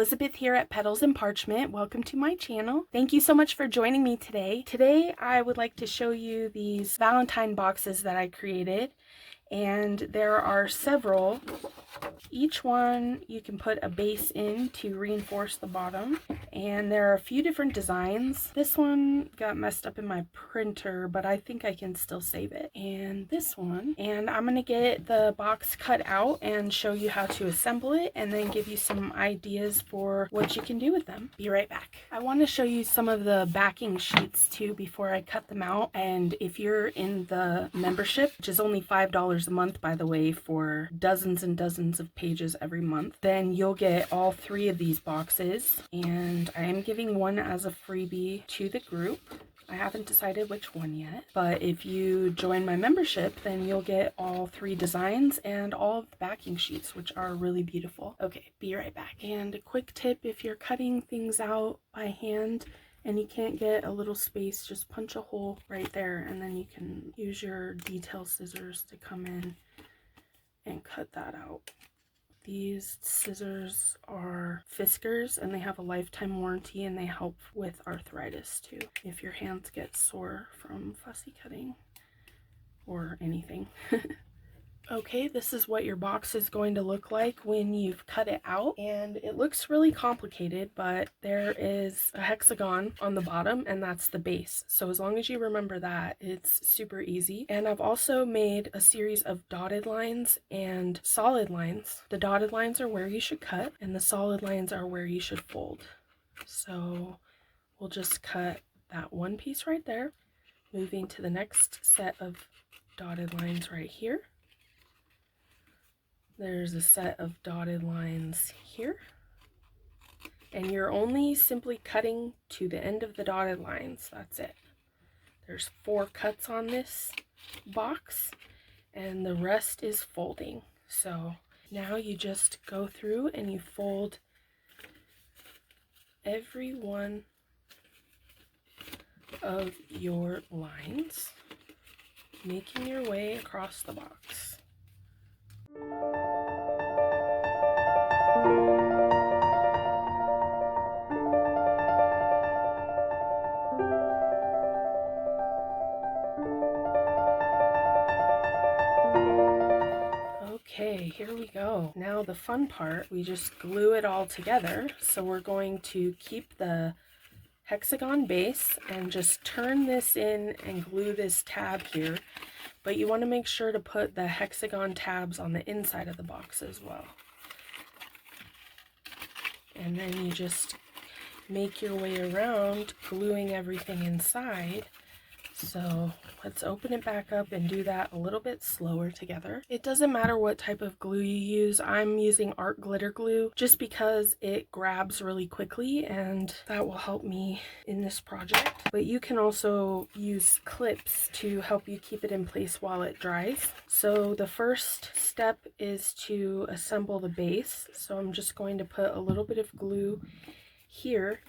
Elizabeth here at Petals and Parchment. Welcome to my channel. Thank you so much for joining me today. Today I would like to show you these Valentine boxes that I created, and there are several. Each one you can put a base in to reinforce the bottom, and there are a few different designs. This one got messed up in my printer, but I think I can still save it. And this one, and I'm gonna get the box cut out and show you how to assemble it, and then give you some ideas for what you can do with them. Be right back. I want to show you some of the backing sheets too before I cut them out. And if you're in the membership, which is only $5 a month, by the way, for dozens and dozens of pages every month, then you'll get all three of these boxes, and I am giving one as a freebie to the group. I haven't decided which one yet, but if you join my membership, then you'll get all three designs and all of the backing sheets, which are really beautiful. Okay, be right back. And a quick tip, if you're cutting things out by hand and you can't get a little space, just punch a hole right there, and then you can use your detail scissors to come in and cut that out. These scissors are Fiskars, and they have a lifetime warranty, and they help with arthritis too, if your hands get sore from fussy cutting or anything. Okay, this is what your box is going to look like when you've cut it out, and it looks really complicated, but there is a hexagon on the bottom, and that's the base. So as long as you remember that, it's super easy. And I've also made a series of dotted lines and solid lines. The dotted lines are where you should cut, and the solid lines are where you should fold. So we'll just cut that one piece right there, moving to the next set of dotted lines right here. There's a set of dotted lines here, and you're only simply cutting to the end of the dotted lines. That's it. There's 4 cuts on this box, and the rest is folding. So now you just go through and you fold every one of your lines, making your way across the box. Okay, here we go. Now the fun part, we just glue it all together. So we're going to keep the hexagon base and just turn this in and glue this tab here. But you want to make sure to put the hexagon tabs on the inside of the box as well. And then you just make your way around, gluing everything inside. So let's open it back up and do that a little bit slower together. It doesn't matter what type of glue you use. I'm using art glitter glue just because it grabs really quickly, and that will help me in this project. But you can also use clips to help you keep it in place while it dries. So the first step is to assemble the base. So I'm just going to put a little bit of glue here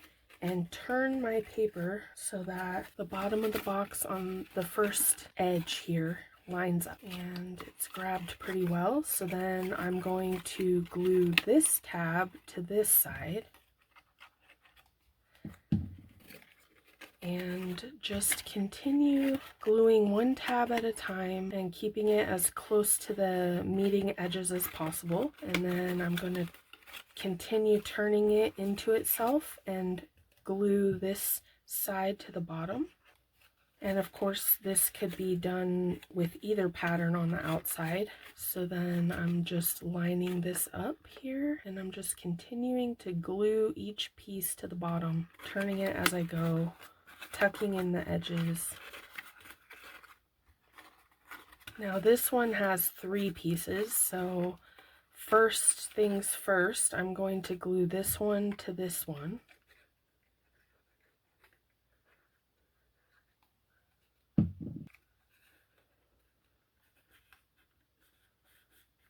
and turn my paper so that the bottom of the box on the first edge here lines up, and it's grabbed pretty well. So then I'm going to glue this tab to this side and just continue gluing one tab at a time and keeping it as close to the meeting edges as possible. And then I'm going to continue turning it into itself and glue this side to the bottom. And of course this could be done with either pattern on the outside. So then I'm just lining this up here, and I'm just continuing to glue each piece to the bottom, turning it as I go, tucking in the edges. Now this one has 3 pieces, so first things first, I'm going to glue this one to this one.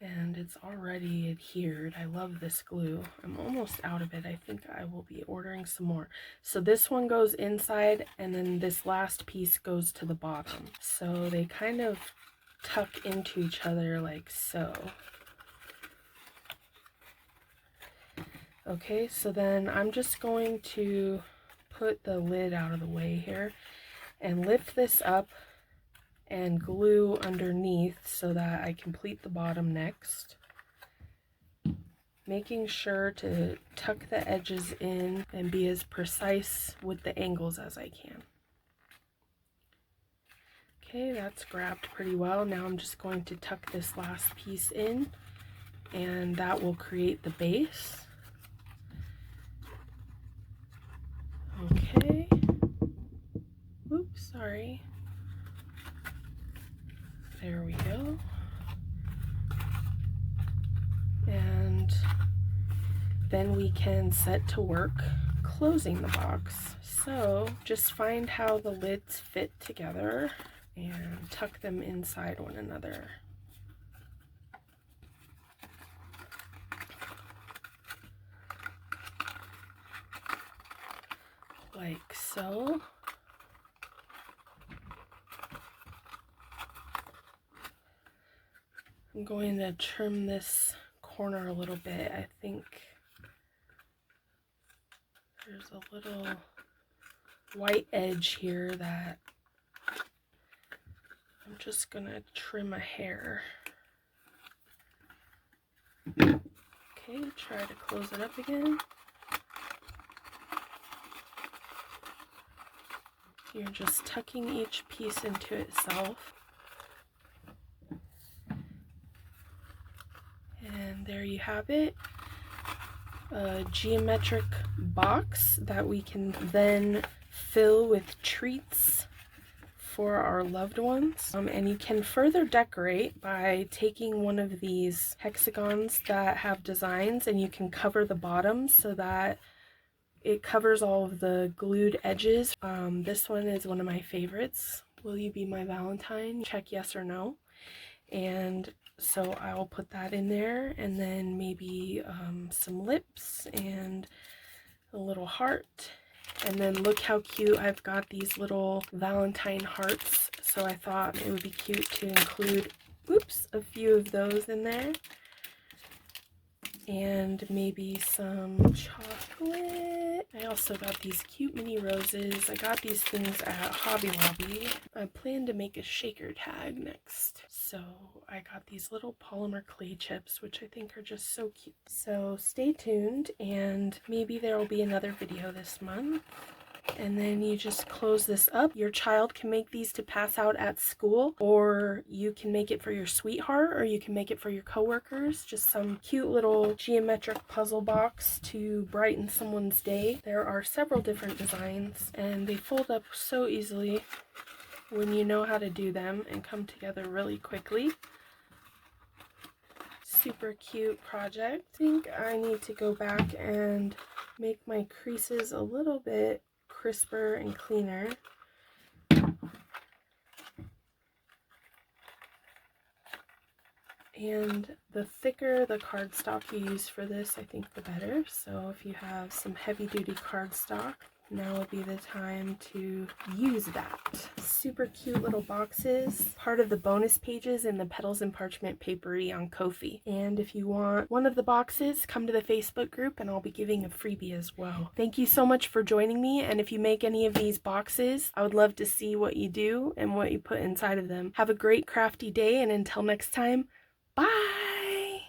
And it's already adhered. I love this glue. I'm almost out of it. I think I will be ordering some more. So this one goes inside, and then this last piece goes to the bottom. So they kind of tuck into each other like so. Okay, so then I'm just going to put the lid out of the way here and lift this up and glue underneath so that I complete the bottom next. Making sure to tuck the edges in and be as precise with the angles as I can. Okay, that's grabbed pretty well. Now I'm just going to tuck this last piece in, and that will create the base. Okay. Oops, sorry. There we go. And then we can set to work closing the box. So just find how the lids fit together and tuck them inside one another. Like so. I'm going to trim this corner a little bit. I think there's a little white edge here that I'm just gonna trim a hair. Okay, try to close it up again. You're just tucking each piece into itself. And there you have it. A geometric box that we can then fill with treats for our loved ones. And you can further decorate by taking one of these hexagons that have designs, and you can cover the bottom so that it covers all of the glued edges. This one is one of my favorites. Will you be my Valentine? Check yes or no. And so I will put that in there, and then maybe some lips and a little heart. And then look how cute, I've got these little Valentine hearts, so I thought it would be cute to include, oops, a few of those in there. And maybe some chocolate. I also got these cute mini roses. I got these things at Hobby Lobby. I plan to make a shaker tag next. So I got these little polymer clay chips, which I think are just so cute. So stay tuned, and maybe there will be another video this month. And then you just close this up. Your child can make these to pass out at school, or you can make it for your sweetheart, or you can make it for your coworkers. Just some cute little geometric puzzle box to brighten someone's day. There are several different designs, and they fold up so easily when you know how to do them and come together really quickly. Super cute project. I think I need to go back and make my creases a little bit crisper and cleaner. And the thicker the cardstock you use for this, I think the better. So if you have some heavy duty cardstock, now would be the time to use that. Super cute little boxes, part of the bonus pages in the Petals and Parchment Paperie on Ko-fi. And if you want one of the boxes, come to the Facebook group and I'll be giving a freebie as well. Thank you so much for joining me, and if you make any of these boxes, I would love to see what you do and what you put inside of them. Have a great crafty day, and until next time, bye!